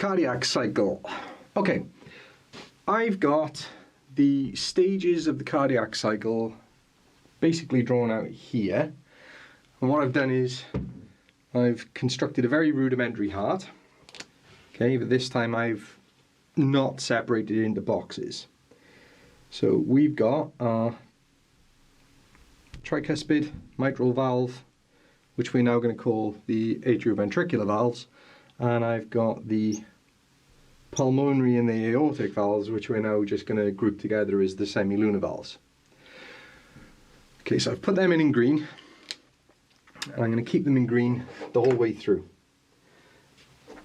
Cardiac cycle. Okay, I've got the stages of the cardiac cycle basically drawn out here. And what I've done is I've constructed a very rudimentary heart. Okay, but this time I've not separated it into boxes. So we've got our tricuspid mitral valve, which we're now going to call the atrioventricular valves, and I've got the pulmonary and the aortic valves, which we're now just going to group together as the semilunar valves. Okay, so I've put them in green, and I'm going to keep them in green the whole way through.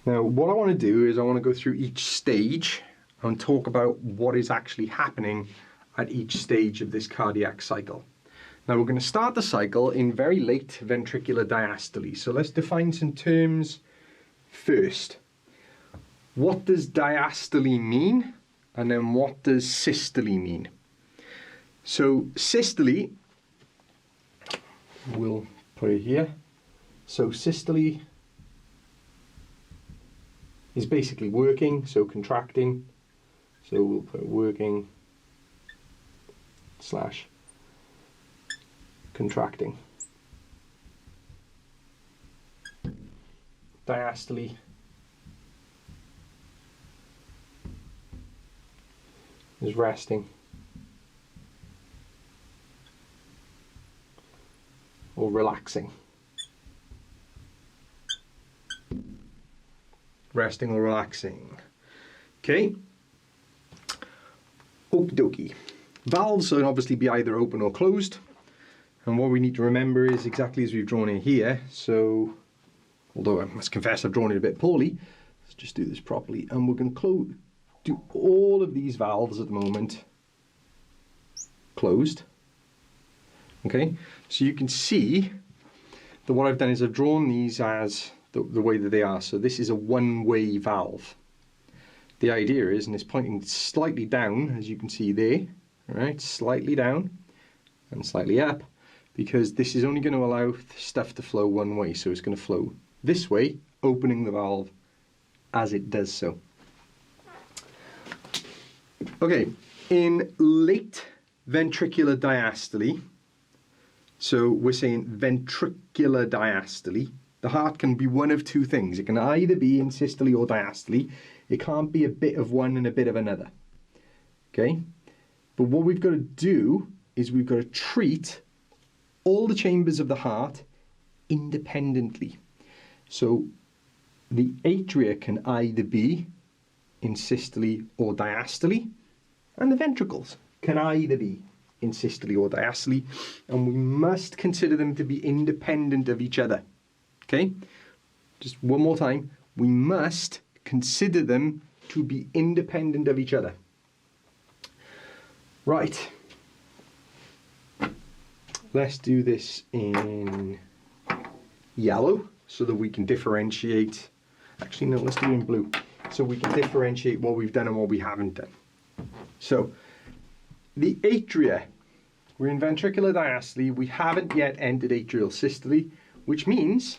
Now, what I want to do is I want to go through each stage and talk about what is actually happening at each stage of this cardiac cycle. Now, we're going to start the cycle in very late ventricular diastole. So let's define some terms first. What does diastole mean? And then what does systole mean? So systole, we'll put it here. So systole is basically working, so contracting. So we'll put working slash contracting. Diastole is resting or relaxing. Resting or relaxing. Okay. Okie dokie. Valves will obviously be either open or closed. And what we need to remember is exactly as we've drawn it here. So, although I must confess I've drawn it a bit poorly, let's just do this properly. And we're going to do all of these valves at the moment closed. Okay, so you can see that what I've done is I've drawn these as the way that they are. So this is a one-way valve. The idea is, and it's pointing slightly down, as you can see there, right, slightly down and slightly up, because this is only going to allow stuff to flow one way. So it's going to flow this way, opening the valve as it does so. Okay, in late ventricular diastole, so we're saying ventricular diastole, the heart can be one of two things. It can either be in systole or diastole. It can't be a bit of one and a bit of another. Okay? But what we've got to do is we've got to treat all the chambers of the heart independently. So the atria can either be in systole or diastole, and the ventricles can either be in systole or diastole, and we must consider them to be independent of each other. Okay? Just one more time. We must consider them to be independent of each other. Right. Let's do this in yellow so that we can differentiate. Actually, no, let's do it in blue so we can differentiate what we've done and what we haven't done. So, the atria, we're in ventricular diastole. We haven't yet entered atrial systole, which means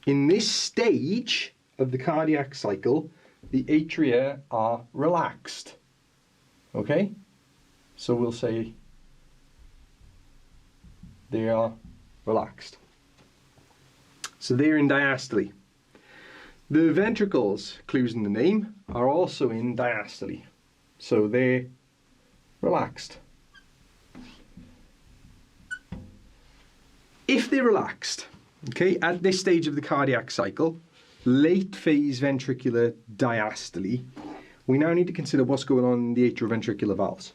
in this stage of the cardiac cycle, the atria are relaxed. Okay? So we'll say they are relaxed. So they're in diastole. The ventricles, clues in the name, are also in diastole. So they're relaxed. If they're relaxed, okay, at this stage of the cardiac cycle, late phase ventricular diastole, we now need to consider what's going on in the atrioventricular valves.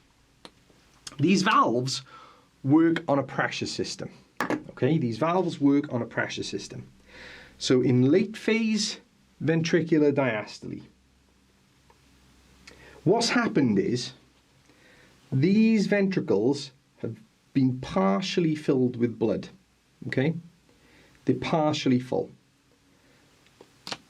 These valves work on a pressure system. Okay, these valves work on a pressure system. So in late phase ventricular diastole, what's happened is these ventricles have been partially filled with blood. Okay, they're partially full.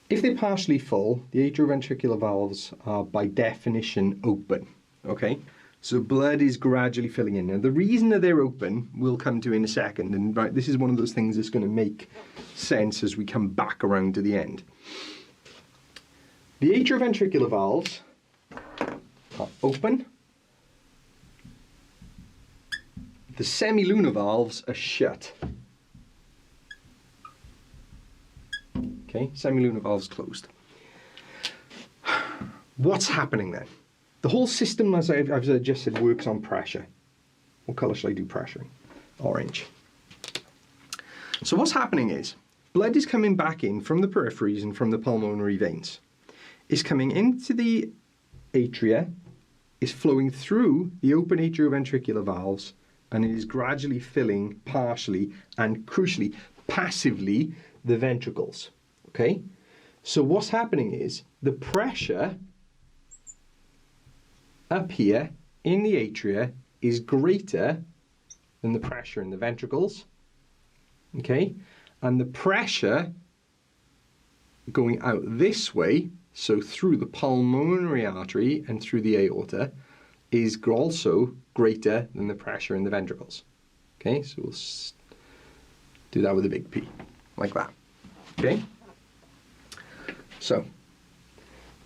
If they're partially full, the atrioventricular valves are by definition open. Okay, so blood is gradually filling in. Now the reason that they're open we'll come to in a second, and right, this is one of those things that's going to make sense as we come back around to the end. The atrioventricular valves are open. The semilunar valves are shut. Okay, semilunar valves closed. What's happening then? The whole system, as I've just said, works on pressure. What colour should I do pressure? Orange. So what's happening is, blood is coming back in from the peripheries and from the pulmonary veins. It's coming into the atria, is flowing through the open atrioventricular valves, and it is gradually filling partially and crucially, passively, the ventricles. Okay? So what's happening is the pressure up here in the atria is greater than the pressure in the ventricles. Okay? And the pressure going out this way, so through the pulmonary artery and through the aorta, is also greater than the pressure in the ventricles. Okay, so we'll do that with a big P, like that. Okay? So,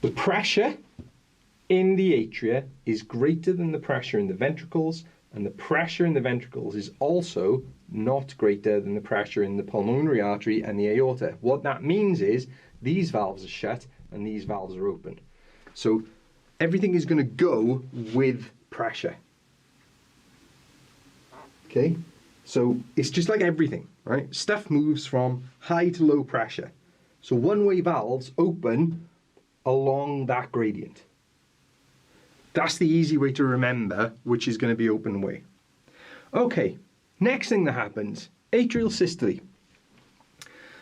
the pressure in the atria is greater than the pressure in the ventricles, and the pressure in the ventricles is also not greater than the pressure in the pulmonary artery and the aorta. What that means is these valves are shut and these valves are open. So everything is going to go with pressure. Okay? So it's just like everything, right? Stuff moves from high to low pressure. So one-way valves open along that gradient. That's the easy way to remember which is going to be open way. Okay, next thing that happens, atrial systole.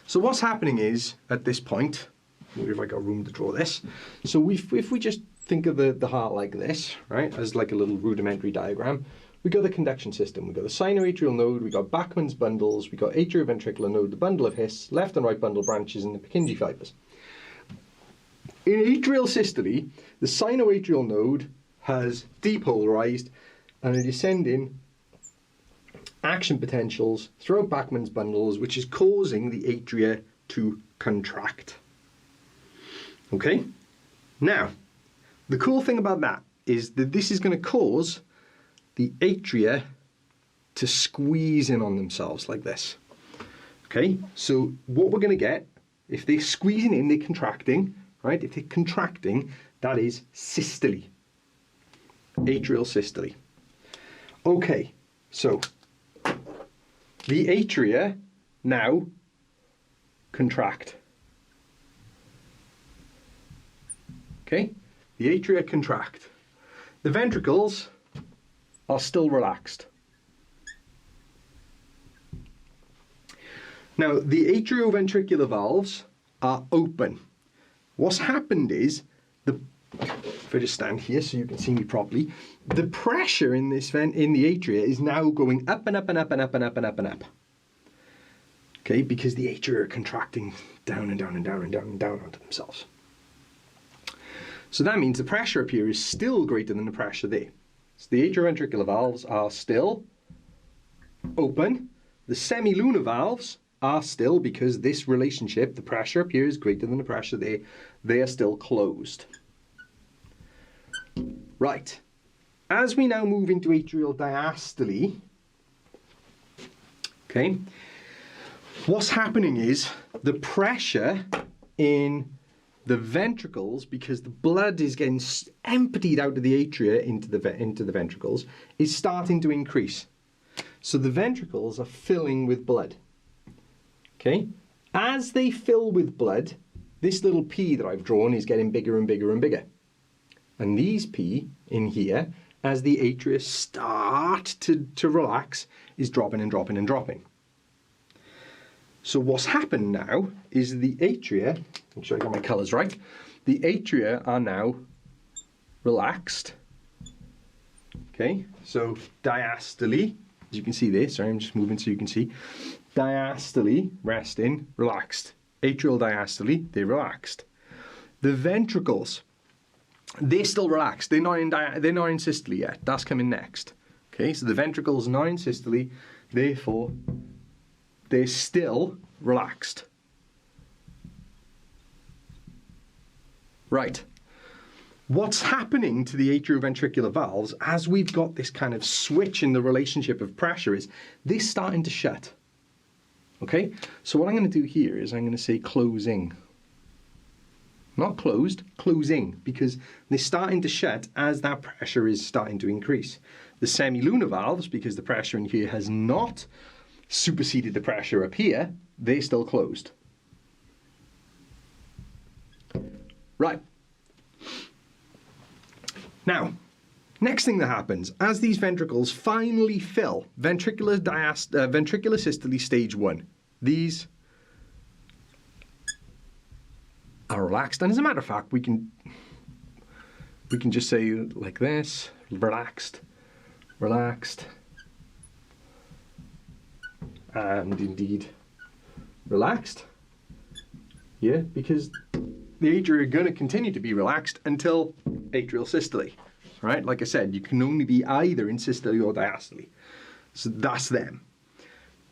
So what's happening is, at this point, if I got room to draw this, so if we just think of the heart like this, right, as like a little rudimentary diagram, we got the conduction system, we got the sinoatrial node, we got Bachmann's bundles, we got atrioventricular node, the bundle of His, left and right bundle branches, and the Purkinje fibers. In atrial systole, the sinoatrial node has depolarized and it is sending action potentials throughout Bachmann's bundles, which is causing the atria to contract. Okay? Now, the cool thing about that is that this is going to cause the atria to squeeze in on themselves like this. Okay? So what we're going to get, if they're squeezing in, they're contracting, right? If they're contracting, that is systole. Atrial systole. Okay, so the atria now contract. Okay, the atria contract. The ventricles are still relaxed. Now, the atrioventricular valves are open. What's happened is, if I just stand here so you can see me properly, the pressure in this in the atria is now going up and up and up and up and up and up and up. Okay, because the atria are contracting down and down and down and down and down onto themselves. So that means the pressure up here is still greater than the pressure there. So the atrioventricular valves are still open. The semilunar valves are still, because this relationship, the pressure up here is greater than the pressure there, they are still closed. Right, as we now move into atrial diastole, okay, what's happening is the pressure in the ventricles, because the blood is getting emptied out of the atria into the ventricles, is starting to increase. So the ventricles are filling with blood. Okay, as they fill with blood, this little P that I've drawn is getting bigger and bigger and bigger. And these P in here, as the atria start to relax, is dropping and dropping and dropping. So what's happened now is the atria, make sure I got my colours right, the atria are now relaxed. Okay, so diastole, as you can see there, sorry I'm just moving so you can see, diastole, resting, relaxed. Atrial diastole, they're relaxed. The ventricles, they're still relaxed. They're not in systole yet. That's coming next. Okay, so the ventricles are not in systole, therefore they're still relaxed. Right. What's happening to the atrioventricular valves as we've got this kind of switch in the relationship of pressure is this starting to shut. Okay? So what I'm going to do here is I'm going to say closing. Not closed, closing, because they're starting to shut as that pressure is starting to increase. The semilunar valves, because the pressure in here has not superseded the pressure up here, they're still closed. Right. Now, next thing that happens, as these ventricles finally fill, ventricular systole stage 1, these are relaxed. And as a matter of fact, we can just say like this, relaxed, relaxed, and indeed relaxed. Yeah, because the atria are going to continue to be relaxed until atrial systole, right? Like I said, you can only be either in systole or diastole. So that's them.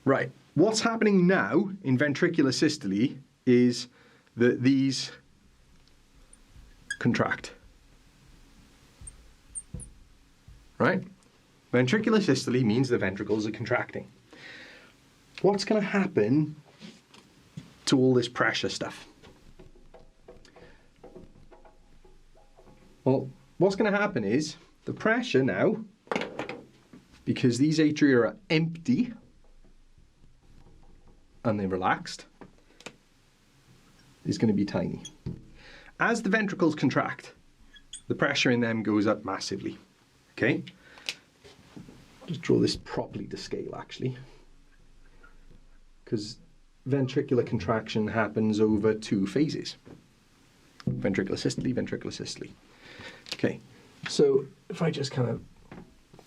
Right, what's happening now in ventricular systole is that these contract, right? Ventricular systole means the ventricles are contracting. What's going to happen to all this pressure stuff? Well, what's going to happen is the pressure now, because these atria are empty and they're relaxed, is going to be tiny. As the ventricles contract, the pressure in them goes up massively. Okay? Just draw this properly to scale, actually, because ventricular contraction happens over 2 phases. Ventricular systole, ventricular systole. Okay, so if I just kind of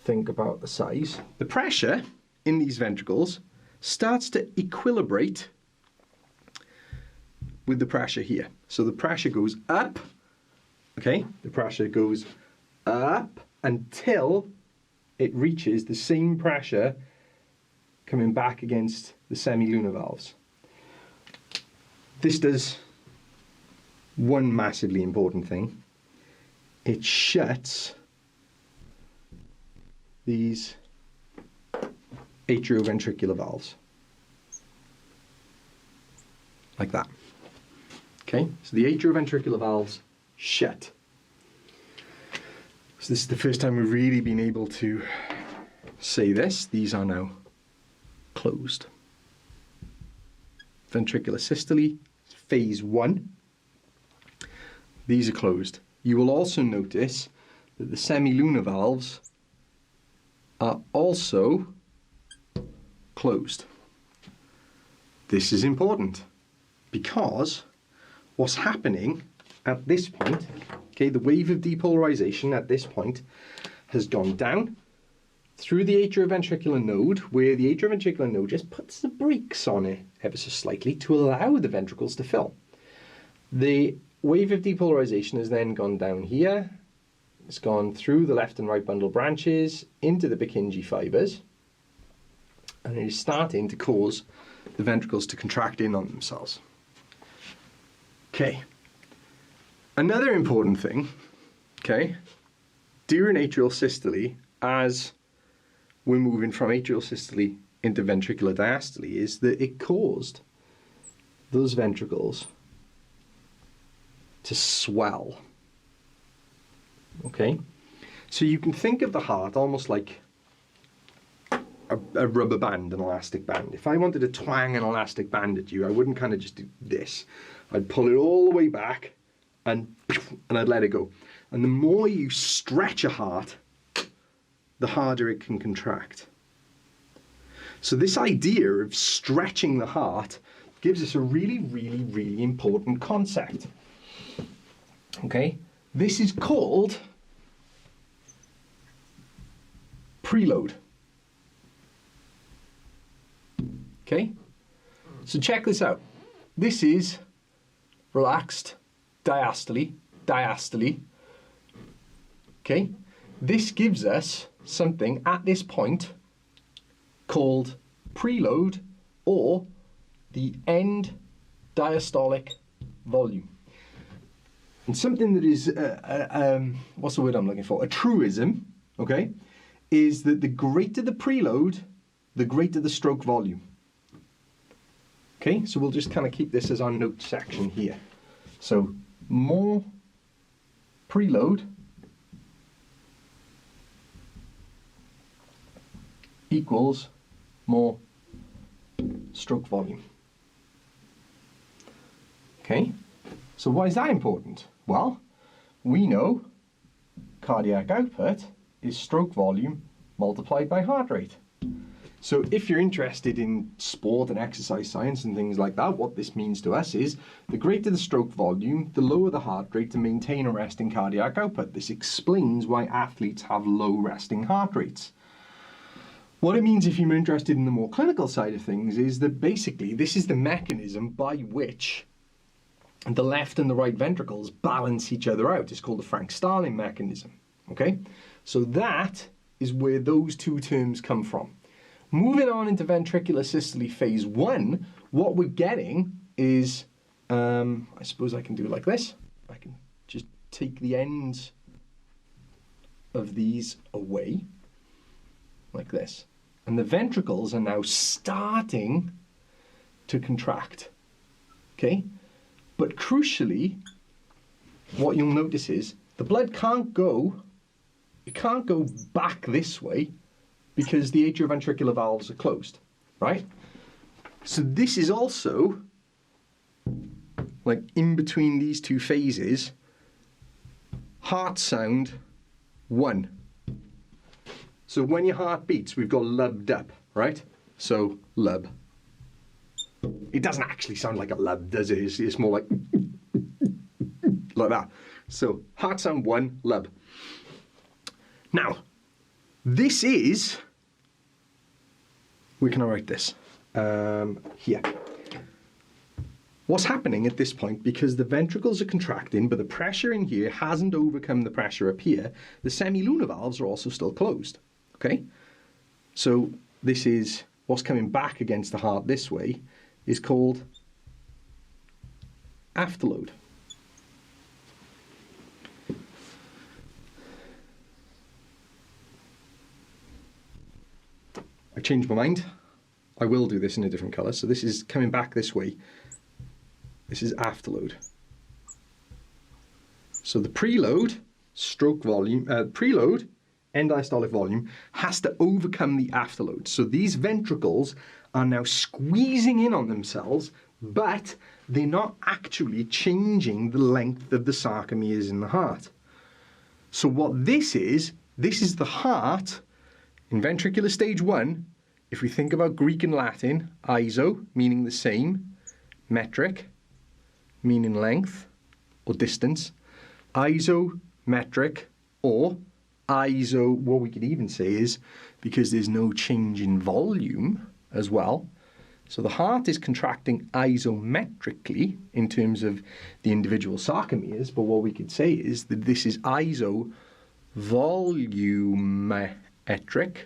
think about the size, the pressure in these ventricles starts to equilibrate with the pressure here. So the pressure goes up, okay? The pressure goes up until it reaches the same pressure coming back against the semilunar valves. This does one massively important thing. It shuts these atrioventricular valves. Like that. Okay, so the atrioventricular valves shut. So this is the first time we've really been able to say this. These are now closed. Ventricular systole, phase 1. These are closed. You will also notice that the semilunar valves are also closed. This is important because what's happening at this point, okay, the wave of depolarization at this point has gone down through the atrioventricular node, where the atrioventricular node just puts the brakes on it ever so slightly to allow the ventricles to fill. The wave of depolarization has then gone down here. It's gone through the left and right bundle branches into the Purkinje fibers, and it is starting to cause the ventricles to contract in on themselves. Okay. Another important thing, okay, during atrial systole, as we're moving from atrial systole into ventricular diastole, is that it caused those ventricles to swell. Okay? So you can think of the heart almost like a rubber band, an elastic band. If I wanted to twang an elastic band at you, I wouldn't kind of just do this. I'd pull it all the way back and I'd let it go. And the more you stretch a heart, the harder it can contract. So this idea of stretching the heart gives us a really, really, really important concept. Okay? This is called preload. Okay? So check this out. This is relaxed diastole, diastole. Okay? This gives us something at this point called preload, or the end diastolic volume. And something that is, what's the word I'm looking for? A truism, okay, is that the greater the preload, the greater the stroke volume. Okay, so we'll just kind of keep this as our note section here. So more preload equals more stroke volume. Okay, so why is that important? Well, we know cardiac output is stroke volume multiplied by heart rate. So if you're interested in sport and exercise science and things like that, what this means to us is the greater the stroke volume, the lower the heart rate to maintain a resting cardiac output. This explains why athletes have low resting heart rates. What it means if you're interested in the more clinical side of things is that basically this is the mechanism by which the left and the right ventricles balance each other out. It's called the Frank-Starling mechanism. Okay, so that is where those two terms come from. Moving on into ventricular systole phase 1, what we're getting is, I suppose I can do it like this. I can just take the ends of these away, like this. And the ventricles are now starting to contract, okay? But crucially, what you'll notice is the blood can't go back this way because the atrioventricular valves are closed, right? So this is also, like in between these two phases, heart sound 1. So when your heart beats, we've got lubbed up, right? So lub. It doesn't actually sound like a lub, does it? It's more like that. So heart sound 1, lub. Now, this is, where can I write this? Here. What's happening at this point, because the ventricles are contracting, but the pressure in here hasn't overcome the pressure up here, the semilunar valves are also still closed, okay? So this is, what's coming back against the heart this way is called afterload. I changed my mind. I will do this in a different colour. So this is coming back this way. This is afterload. So the preload, stroke volume, preload, end diastolic volume, has to overcome the afterload. So these ventricles are now squeezing in on themselves, but they're not actually changing the length of the sarcomeres in the heart. So what this is the heart in ventricular stage 1. If we think about Greek and Latin, iso, meaning the same, metric, meaning length or distance, isometric, or iso, what we could even say is, because there's no change in volume as well, so the heart is contracting isometrically in terms of the individual sarcomeres, but what we could say is that this is isovolumetric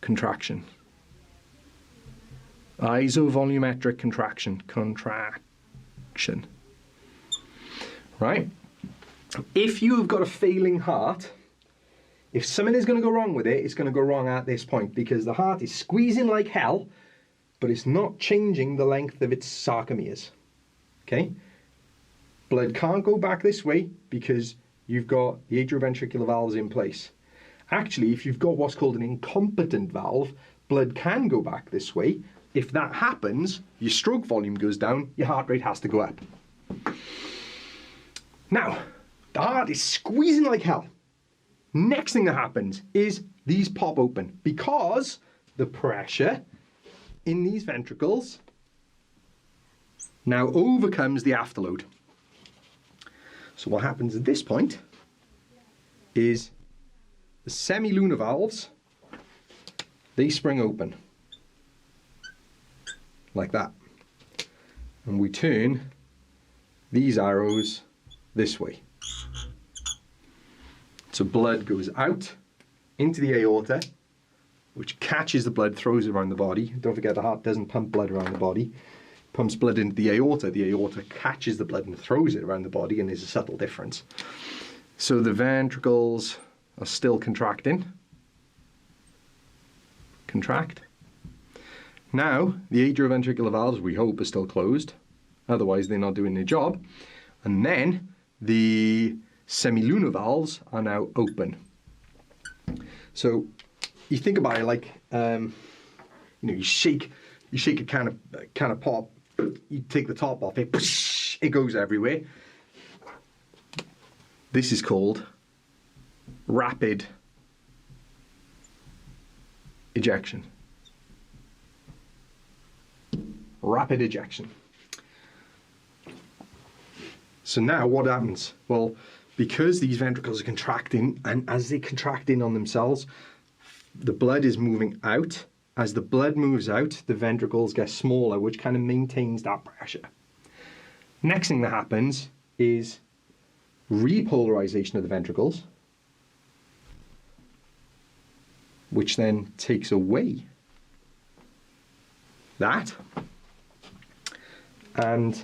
contraction. Isovolumetric contraction. Right? If you have got a failing heart, if something is going to go wrong with it, it's going to go wrong at this point, because the heart is squeezing like hell, but it's not changing the length of its sarcomeres. Okay? Blood can't go back this way because you've got the atrioventricular valves in place. Actually, if you've got what's called an incompetent valve, blood can go back this way. If that happens, your stroke volume goes down, your heart rate has to go up. Now, the heart is squeezing like hell. Next thing that happens is these pop open because the pressure in these ventricles now overcomes the afterload. So what happens at this point is the semilunar valves, they spring open like that. And we turn these arrows this way. So blood goes out into the aorta, which catches the blood, throws it around the body. Don't forget the heart doesn't pump blood around the body. pumps blood into the aorta catches the blood and throws it around the body, and there's a subtle difference. So the ventricles are still contracting. Contract. Now, the atrioventricular valves, we hope, are still closed. Otherwise, they're not doing their job. And then the semilunar valves are now open. So you think about it like, you shake a can of pop, you take the top off, it goes everywhere. This is called rapid ejection. Rapid ejection. So now what happens? Well, because these ventricles are contracting, and as they contract in on themselves, the blood is moving out. As the blood moves out, the ventricles get smaller, which kind of maintains that pressure. Next thing that happens is repolarization of the ventricles, which then takes away that, and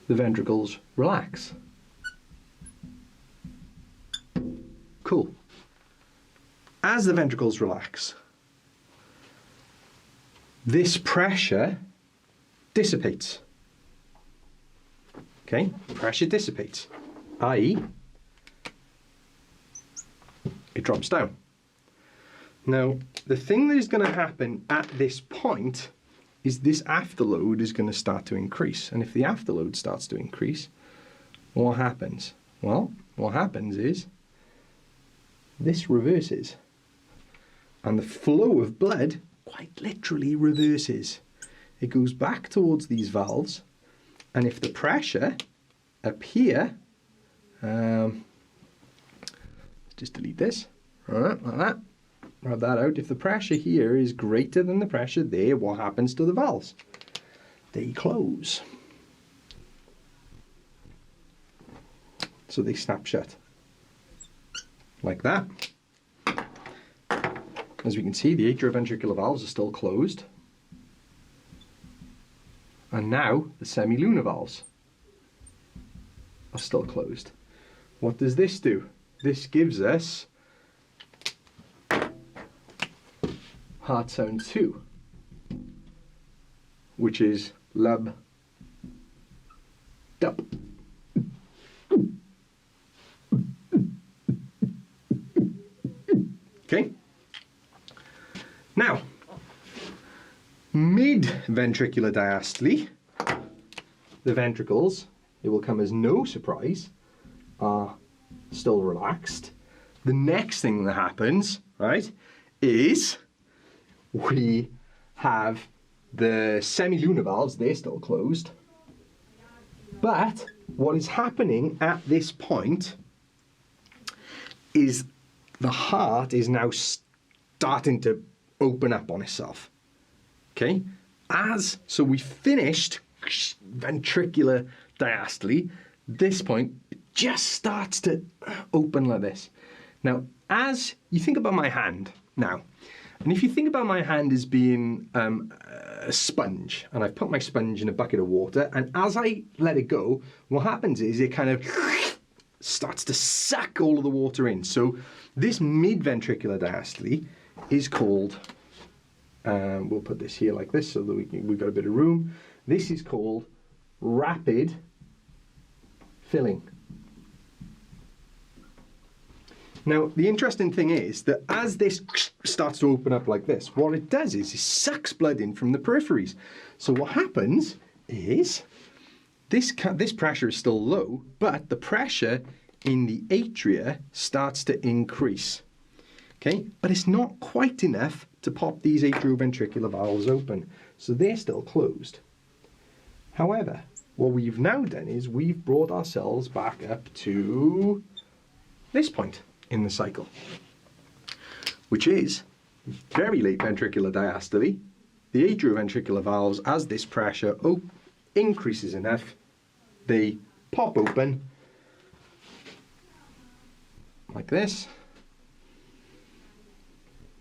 the ventricles relax. Cool. As the ventricles relax, this pressure dissipates. Okay, pressure dissipates, i.e., it drops down. Now, the thing that is going to happen at this point is this afterload is going to start to increase. And if the afterload starts to increase, what happens? Well, what happens is this reverses. And the flow of blood quite literally reverses. It goes back towards these valves. And if the pressure up here, just delete this, all right, like that, rub that out. If the pressure here is greater than the pressure there, what happens to the valves? They close. So they snap shut, like that. As we can see, the atrioventricular valves are still closed. And now the semilunar valves are still closed. What does this do? This gives us heart sound 2, which is lub dub. Okay. Now, mid-ventricular diastole, the ventricles, it will come as no surprise, are still relaxed. The next thing that happens, right, is we have the semilunar valves, they're still closed. But what is happening at this point is the heart is now starting to open up on itself. Okay? So we finished ventricular diastole. This point, it just starts to open like this. Now, as you think about my hand now, and if you think about my hand as being a sponge, and I've put my sponge in a bucket of water, and as I let it go, what happens is it kind of starts to suck all of the water in. So this mid-ventricular diastole is called, we'll put this here like this so that we've got a bit of room. This is called rapid filling. Now, the interesting thing is that as this starts to open up like this, what it does is it sucks blood in from the peripheries. So what happens is this pressure is still low, but the pressure in the atria starts to increase. Okay, but it's not quite enough to pop these atrioventricular valves open, so they're still closed. However, what we've now done is we've brought ourselves back up to this point in the cycle, which is very late ventricular diastole. The atrioventricular valves, as this pressure increases enough, they pop open like this.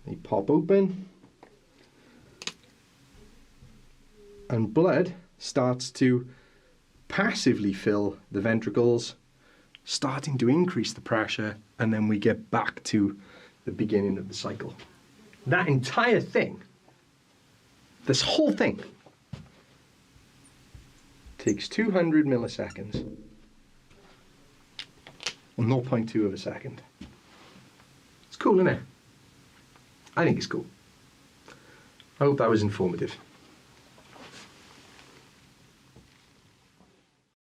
They pop open. and blood starts to passively fill the ventricles, starting to increase the pressure, and then we get back to the beginning of the cycle. That entire thing, this whole thing, takes 200 milliseconds, or 0.2 of a second. It's cool, isn't it? I think it's cool. I hope that was informative.